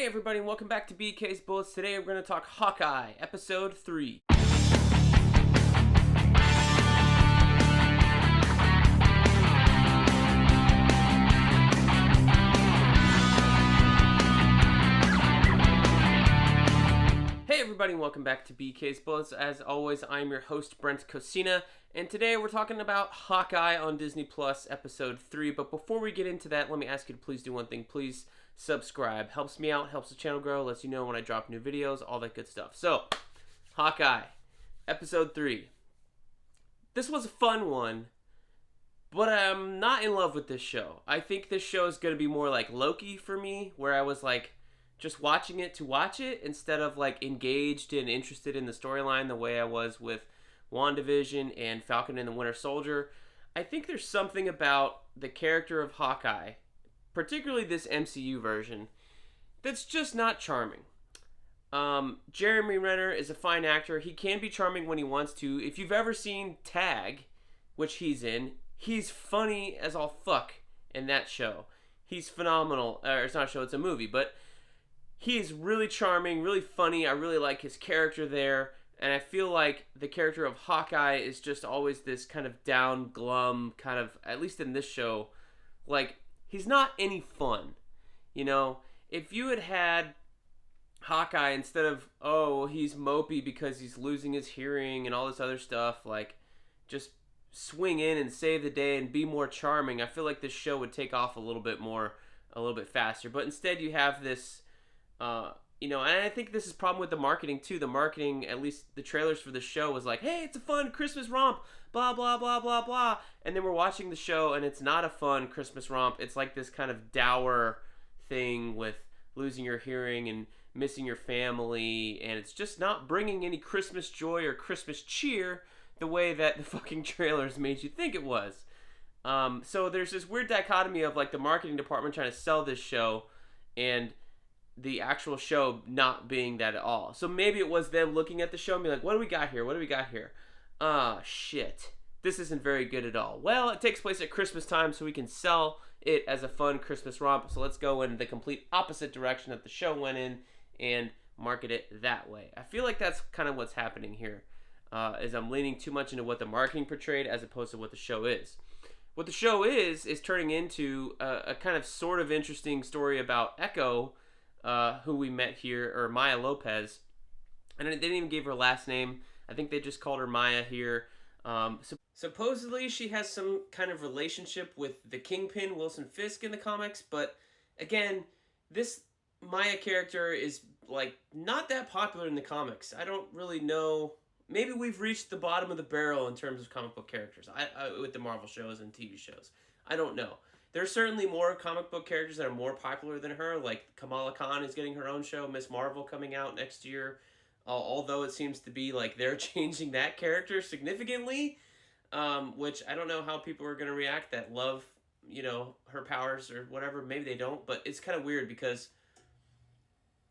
Hey everybody, and welcome back to BK's Bullets. Today we're going to talk Hawkeye, Episode 3. Hey everybody, and welcome back to BK's Bullets. As always, I'm your host, Brent Cosina, and today we're talking about Hawkeye on Disney Plus, Episode 3. But before we get into that, let me ask you to please do one thing. Please subscribe. Helps me out, helps the channel grow, lets you know when I drop new videos, all that good stuff. So, Hawkeye, Episode 3. This was a fun one, but I'm not in love with this show. I think this show is going to be more like Loki for me, where I was like just watching it to watch it instead of like engaged and interested in the storyline the way I was with WandaVision and Falcon and the Winter Soldier. I think there's something about the character of Hawkeye, particularly this MCU version, that's just not charming. Jeremy Renner is a fine actor. He can be charming when he wants to. If you've ever seen Tag, which he's in, he's funny as all fuck in that show. He's phenomenal. It's not a show, it's a movie, but he's really charming, really funny. I really like his character there. And I feel like the character of Hawkeye is just always this kind of down, glum, kind of, at least in this show, like, he's not any fun. You know, if you had Hawkeye instead of, oh, he's mopey because he's losing his hearing and all this other stuff, like, just swing in and save the day and be more charming, I feel like this show would take off a little bit more, a little bit faster. But instead you have this, and I think this is a problem with the marketing too. The marketing, at least the trailers for the show, was like, hey, it's a fun Christmas romp, blah, blah, blah, blah, blah. And then we're watching the show, and it's not a fun Christmas romp. It's like this kind of dour thing with losing your hearing and missing your family, and it's just not bringing any Christmas joy or Christmas cheer the way that the fucking trailers made you think it was. So there's this weird dichotomy of like the marketing department trying to sell this show and the actual show not being that at all. So maybe it was them looking at the show and being like, what do we got here? What do we got here? Shit. This isn't very good at all. Well, it takes place at Christmas time, so we can sell it as a fun Christmas romp. So let's go in the complete opposite direction that the show went in and market it that way. I feel like that's kind of what's happening here, is I'm leaning too much into what the marketing portrayed as opposed to what the show is. What the show is turning into a kind of sort of interesting story about Echo, who we met here, or Maya Lopez, and they didn't even give her last name. I think they just called her Maya here. Supposedly she has some kind of relationship with the Kingpin, Wilson Fisk, in the comics, but again, this Maya character is like not that popular in the comics. I don't really know. Maybe we've reached the bottom of the barrel in terms of comic book characters with the Marvel shows and TV shows. I don't know. There's certainly more comic book characters that are more popular than her, like Kamala Khan is getting her own show, Miss Marvel coming out next year, although it seems to be like they're changing that character significantly, which I don't know how people are going to react that love, her powers or whatever. Maybe they don't, but it's kind of weird because,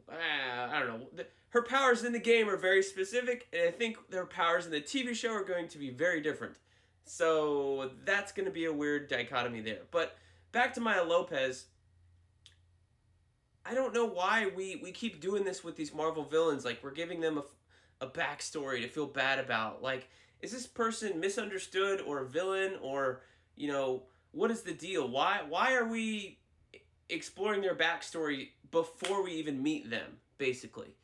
I don't know, her powers in the game are very specific, and I think their powers in the TV show are going to be very different. So that's going to be a weird dichotomy there. But back to Maya Lopez, I don't know why we keep doing this with these Marvel villains. Like, we're giving them a backstory to feel bad about. Like, is this person misunderstood or a villain, or, what is the deal? Why are we exploring their backstory before we even meet them, basically?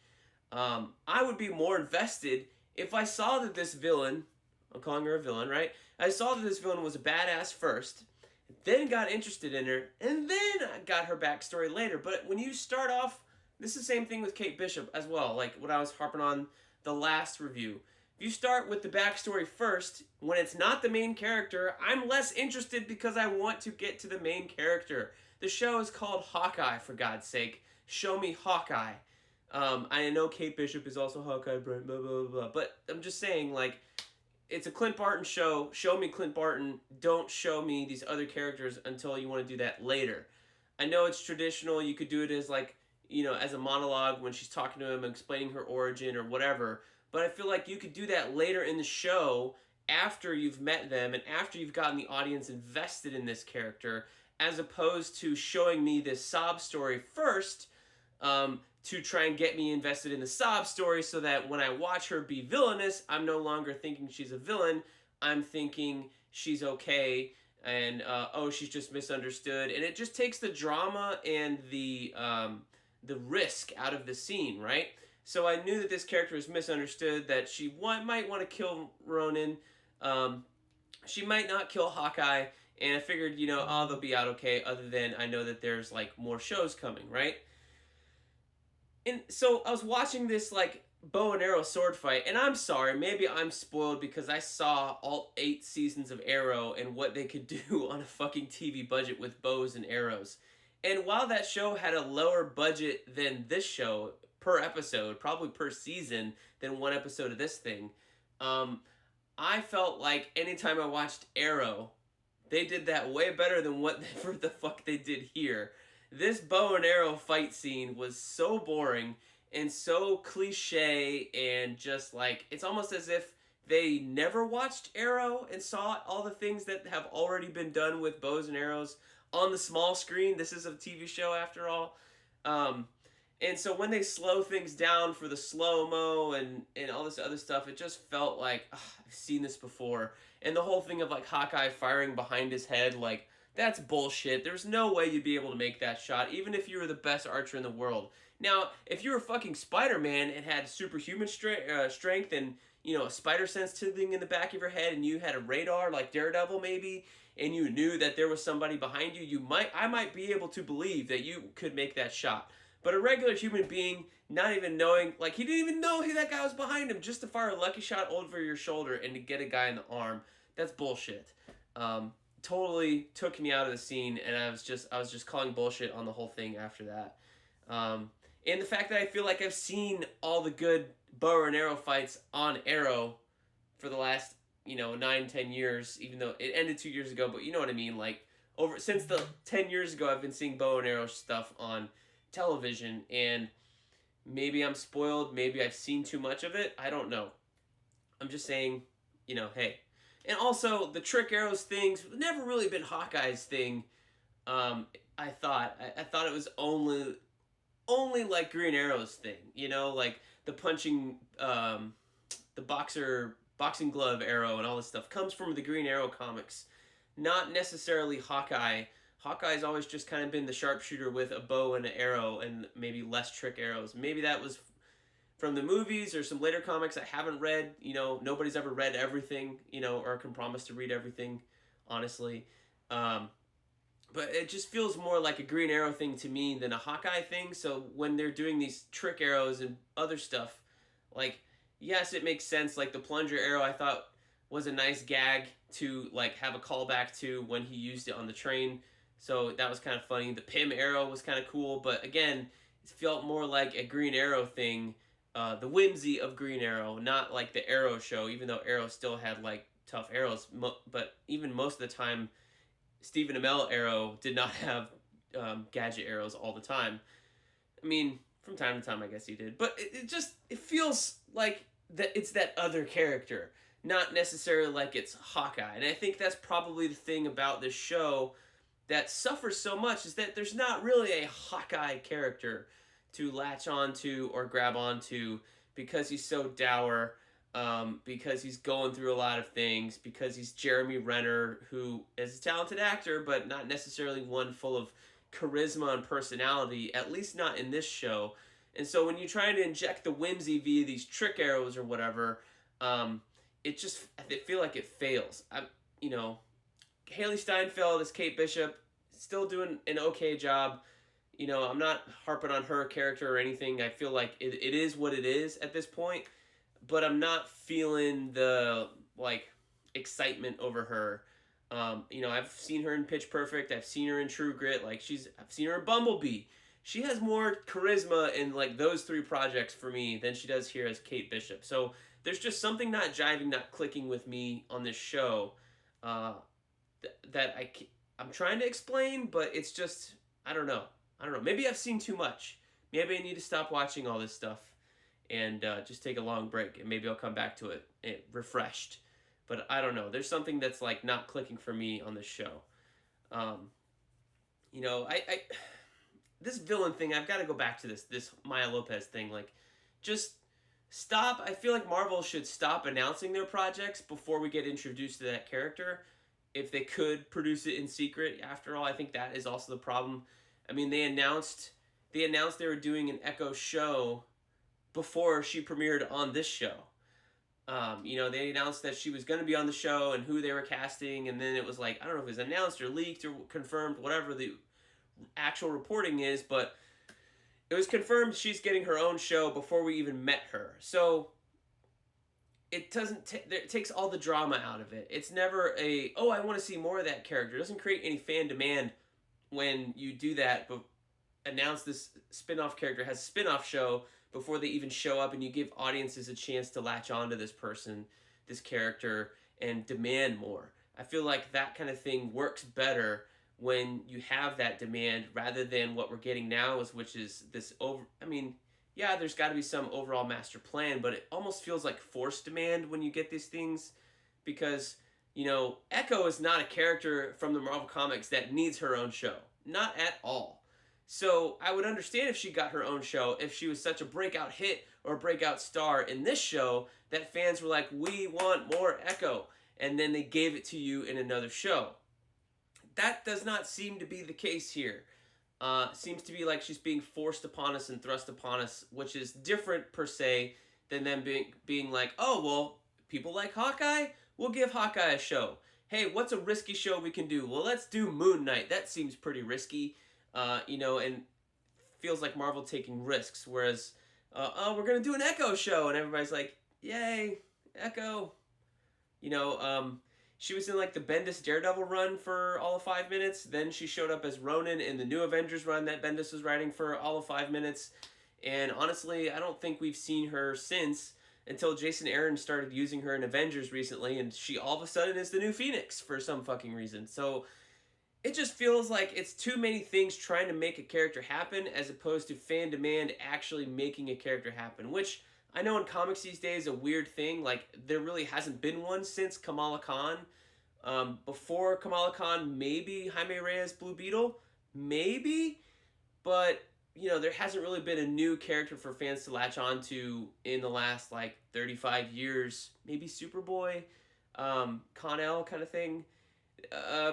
I would be more invested if I saw that this villain, I'm calling her a villain, right? I saw that this villain was a badass first, then got interested in her, and then I got her backstory later. But when you start off, this is the same thing with Kate Bishop as well, like what I was harping on the last review. If you start with the backstory first, when it's not the main character, I'm less interested because I want to get to the main character. The show is called Hawkeye, for God's sake. Show me Hawkeye. I know Kate Bishop is also Hawkeye, Brent, blah, blah, blah, but I'm just saying, like, it's a Clint Barton show. Show me Clint Barton. Don't show me these other characters until you want to do that later. I know it's traditional. You could do it as, like, as a monologue when she's talking to him and explaining her origin or whatever. But I feel like you could do that later in the show after you've met them and after you've gotten the audience invested in this character, as opposed to showing me this sob story first to try and get me invested in the sob story, so that when I watch her be villainous, I'm no longer thinking she's a villain. I'm thinking she's okay, and oh, she's just misunderstood, and it just takes the drama and the risk out of the scene, right? So I knew that this character was misunderstood, that she might want to kill Ronan. She might not kill Hawkeye, and I figured, oh, they'll be out okay, other than I know that there's, like, more shows coming, right? And so I was watching this, like, bow and arrow sword fight, and I'm sorry, maybe I'm spoiled because I saw all 8 seasons of Arrow and what they could do on a fucking TV budget with bows and arrows. And while that show had a lower budget than this show per episode, probably per season, than one episode of this thing, I felt like anytime I watched Arrow, they did that way better than what the fuck they did here. This bow and arrow fight scene was so boring and so cliche, and just like, it's almost as if they never watched Arrow and saw all the things that have already been done with bows and arrows on the small screen. This is a TV show after all. And so when they slow things down for the slow-mo and all this other stuff, it just felt like, I've seen this before. And the whole thing of, like, Hawkeye firing behind his head, like, that's bullshit. There's no way you'd be able to make that shot, even if you were the best archer in the world. Now, if you were fucking Spider-Man and had superhuman strength and, a spider sense tingling in the back of your head, and you had a radar like Daredevil maybe, and you knew that there was somebody behind you, I might be able to believe that you could make that shot. But a regular human being, not even knowing, like, he didn't even know that guy was behind him, just to fire a lucky shot over your shoulder and to get a guy in the arm, that's bullshit. Totally took me out of the scene, and I was just calling bullshit on the whole thing after that. And the fact that I feel like I've seen all the good bow and arrow fights on Arrow for the last, 9-10 years, even though it ended 2 years ago, but you know what I mean, like, since the 10 years ago, I've been seeing bow and arrow stuff on television, and maybe I'm spoiled, maybe I've seen too much of it, I don't know. I'm just saying, hey. And also, the trick arrows things never really been Hawkeye's thing. I thought it was only like Green Arrow's thing, like the punching, the boxing glove arrow and all this stuff comes from the Green Arrow comics, not necessarily Hawkeye. Hawkeye's always just kind of been the sharpshooter with a bow and an arrow and maybe less trick arrows. Maybe that was from the movies or some later comics I haven't read. Nobody's ever read everything, or can promise to read everything, honestly. But it just feels more like a Green Arrow thing to me than a Hawkeye thing. So when they're doing these trick arrows and other stuff, like, yes, it makes sense. Like the plunger arrow, I thought was a nice gag to, like, have a callback to when he used it on the train. So that was kind of funny. The Pym arrow was kind of cool, but again, it felt more like a Green Arrow thing, the whimsy of Green Arrow, not like the Arrow show, even though Arrow still had, like, tough arrows. But even most of the time, Stephen Amell Arrow did not have gadget arrows all the time. I mean, from time to time, I guess he did. But it feels like that it's that other character, not necessarily like it's Hawkeye. And I think that's probably the thing about this show that suffers so much, is that there's not really a Hawkeye character to latch onto or grab onto, because he's so dour, because he's going through a lot of things, because he's Jeremy Renner, who is a talented actor, but not necessarily one full of charisma and personality, at least not in this show. And so when you're trying to inject the whimsy via these trick arrows or whatever, I feel like it fails. Haley Steinfeld as Kate Bishop, still doing an okay job. I'm not harping on her character or anything. I feel like it is what it is at this point, but I'm not feeling the, like, excitement over her. I've seen her in Pitch Perfect. I've seen her in True Grit. I've seen her in Bumblebee. She has more charisma in, like, those 3 projects for me than she does here as Kate Bishop. So there's just something not jiving, not clicking with me on this show, that I'm trying to explain, but it's just, I don't know. Maybe I've seen too much. Maybe I need to stop watching all this stuff and just take a long break, and maybe I'll come back to it refreshed. But I don't know. There's something that's, like, not clicking for me on this show. this villain thing, I've got to go back to this Maya Lopez thing. Like, just stop. I feel like Marvel should stop announcing their projects before we get introduced to that character. If they could produce it in secret, after all, I think that is also the problem. I mean, they announced they were doing an Echo show before she premiered on this show. They announced that she was going to be on the show and who they were casting, and then it was like, I don't know if it was announced or leaked or confirmed, whatever the actual reporting is, but it was confirmed she's getting her own show before we even met her. So it it takes all the drama out of it. It's never I want to see more of that character. It doesn't create any fan demand when you do that, but announce this spin-off character has a spin-off show before they even show up, and you give audiences a chance to latch on to this person, this character, and demand more. I feel like that kind of thing works better when you have that demand rather than what we're getting now, which is this there's got to be some overall master plan, but it almost feels like forced demand when you get these things, because Echo is not a character from the Marvel Comics that needs her own show. Not at all. So I would understand if she got her own show, if she was such a breakout hit or a breakout star in this show that fans were like, we want more Echo, and then they gave it to you in another show. That does not seem to be the case here. Seems to be like she's being forced upon us and thrust upon us, which is different per se than them being like, oh, well, people like Hawkeye? We'll give Hawkeye a show. Hey, what's a risky show we can do? Well, let's do Moon Knight. That seems pretty risky, and feels like Marvel taking risks, whereas, we're going to do an Echo show, and everybody's like, yay, Echo. She was in like the Bendis Daredevil run for all of 5 minutes. Then she showed up as Ronin in the New Avengers run that Bendis was writing for all of 5 minutes. And honestly, I don't think we've seen her since, until Jason Aaron started using her in Avengers recently, and she all of a sudden is the new Phoenix for some fucking reason. So it just feels like it's too many things trying to make a character happen as opposed to fan demand actually making a character happen, which I know in comics these days a weird thing. Like, there really hasn't been one since Kamala Khan. Before Kamala Khan, maybe Jaime Reyes Blue Beetle, maybe, but there hasn't really been a new character for fans to latch on to in the last 35 years. Maybe Superboy, Con-El kind of thing,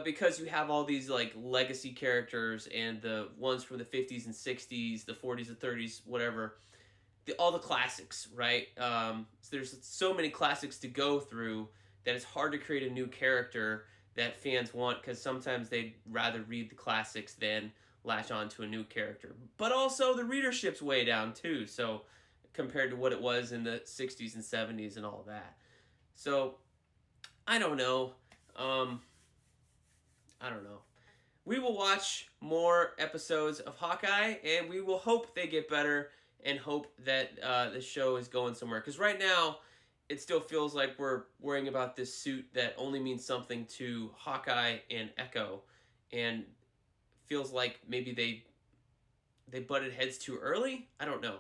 because you have all these legacy characters and the ones from the 50s and 60s, the 40s and 30s, whatever. All the classics, right? So there's so many classics to go through that it's hard to create a new character that fans want, because sometimes they'd rather read the classics than latch on to a new character. But also the readership's way down too, so compared to what it was in the 60s and 70s and all of that. So I don't know. We will watch more episodes of Hawkeye, and we will hope they get better and hope that the show is going somewhere. Because right now, it still feels like we're worrying about this suit that only means something to Hawkeye and Echo, and feels like maybe they butted heads too early. I don't know.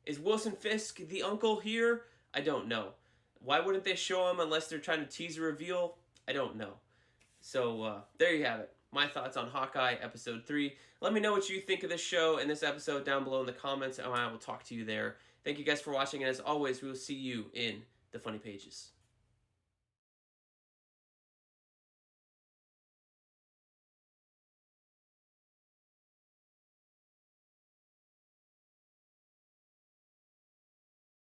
Is Wilson Fisk the uncle here? I don't know. Why wouldn't they show him unless they're trying to tease a reveal? I don't know. So there you have it. My thoughts on Hawkeye episode 3. Let me know what you think of this show and this episode down below in the comments, and I will talk to you there. Thank you guys for watching, and as always, we will see you in the funny pages.